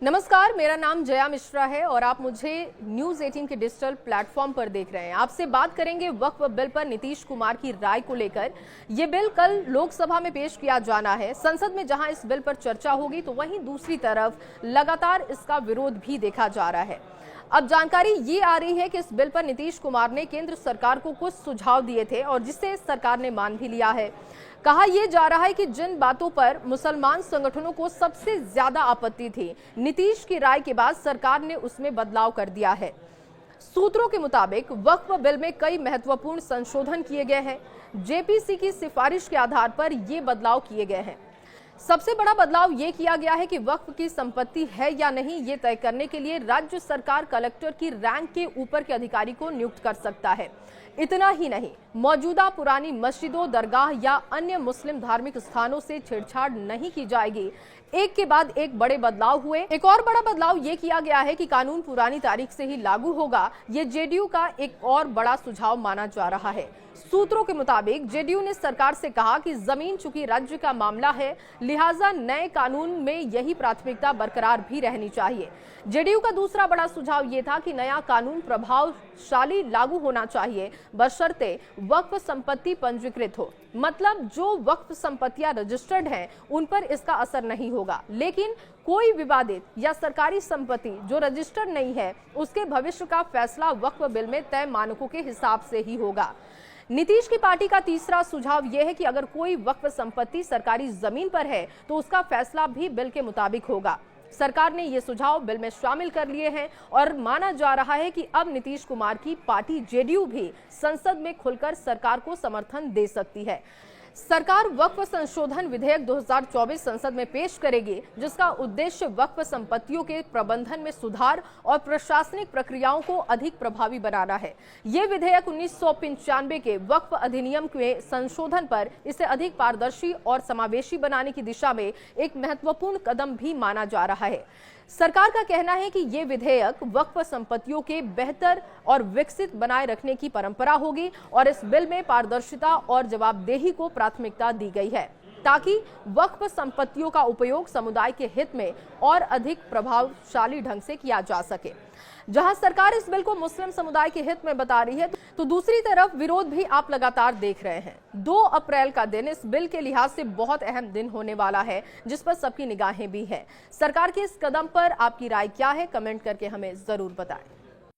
नमस्कार, मेरा नाम जया मिश्रा है और आप मुझे न्यूज 18 के डिजिटल प्लेटफॉर्म पर देख रहे हैं। आपसे बात करेंगे वक्फ बिल पर नीतीश कुमार की राय को लेकर। ये बिल कल लोकसभा में पेश किया जाना है। संसद में जहां इस बिल पर चर्चा होगी तो वहीं दूसरी तरफ लगातार इसका विरोध भी देखा जा रहा है। अब जानकारी ये आ रही है कि इस बिल पर नीतीश कुमार ने केंद्र सरकार को कुछ सुझाव दिए थे और जिसे सरकार ने मान भी लिया है। कहा यह जा रहा है कि जिन बातों पर मुसलमान संगठनों को सबसे ज्यादा आपत्ति थी, नीतीश की राय के बाद सरकार ने उसमें बदलाव कर दिया है। सूत्रों के मुताबिक वक्फ बिल में कई महत्वपूर्ण संशोधन किए गए हैं। जेपीसी की सिफारिश के आधार पर ये बदलाव किए गए हैं। सबसे बड़ा बदलाव ये किया गया है कि वक्फ की संपत्ति है या नहीं ये तय करने के लिए राज्य सरकार कलेक्टर की रैंक के ऊपर के अधिकारी को नियुक्त कर सकता है। इतना ही नहीं, मौजूदा पुरानी मस्जिदों, दरगाह या अन्य मुस्लिम धार्मिक स्थानों से छेड़छाड़ नहीं की जाएगी। एक के बाद एक बड़े बदलाव हुए। एक और बड़ा बदलाव ये किया गया है कि कानून पुरानी तारीख से ही लागू होगा। ये जेडीयू का एक और बड़ा सुझाव माना जा रहा है। सूत्रों के मुताबिक जेडीयू ने सरकार से कहा कि जमीन चूंकि राज्य का मामला है, लिहाजा नए कानून में यही प्राथमिकता बरकरार भी रहनी चाहिए। जेडीयू का दूसरा बड़ा सुझाव ये था कि नया कानून प्रभावशाली लागू होना चाहिए, बशर्ते वक्फ संपत्ति पंजीकृत हो। मतलब जो वक्फ संपत्तियां रजिस्टर्ड हैं उन पर इसका असर नहीं होगा, लेकिन कोई विवादित या सरकारी संपत्ति जो रजिस्टर्ड नहीं है उसके भविष्य का फैसला वक्फ बिल में तय मानकों के हिसाब से ही होगा। नीतीश की पार्टी का तीसरा सुझाव यह है कि अगर कोई वक्फ संपत्ति सरकारी जमीन पर है तो उसका फैसला भी बिल के मुताबिक होगा। सरकार ने ये सुझाव बिल में शामिल कर लिए हैं और माना जा रहा है कि अब नीतीश कुमार की पार्टी जेडीयू भी संसद में खुलकर सरकार को समर्थन दे सकती है। सरकार वक्फ संशोधन विधेयक 2024 संसद में पेश करेगी, जिसका उद्देश्य वक्फ संपत्तियों के प्रबंधन में सुधार और प्रशासनिक प्रक्रियाओं को अधिक प्रभावी बनाना है। ये विधेयक 1995 के वक्फ अधिनियम के संशोधन पर इसे अधिक पारदर्शी और समावेशी बनाने की दिशा में एक महत्वपूर्ण कदम भी माना जा रहा है। सरकार का कहना है कि ये विधेयक वक्फ संपत्तियों के बेहतर और विकसित बनाए रखने की परंपरा होगी और इस बिल में पारदर्शिता और जवाबदेही को प्राथमिकता दी गई है ताकि वक्फ संपत्तियों का उपयोग समुदाय के हित में और अधिक प्रभावशाली ढंग से किया जा सके। जहां सरकार इस बिल को मुस्लिम समुदाय के हित में बता रही है तो दूसरी तरफ विरोध भी आप लगातार देख रहे हैं। 2 अप्रैल का दिन इस बिल के लिहाज से बहुत अहम दिन होने वाला है, जिस पर सबकी निगाहें भी हैं। सरकार के इस कदम पर आपकी राय क्या है, कमेंट करके हमें जरूर बताएं।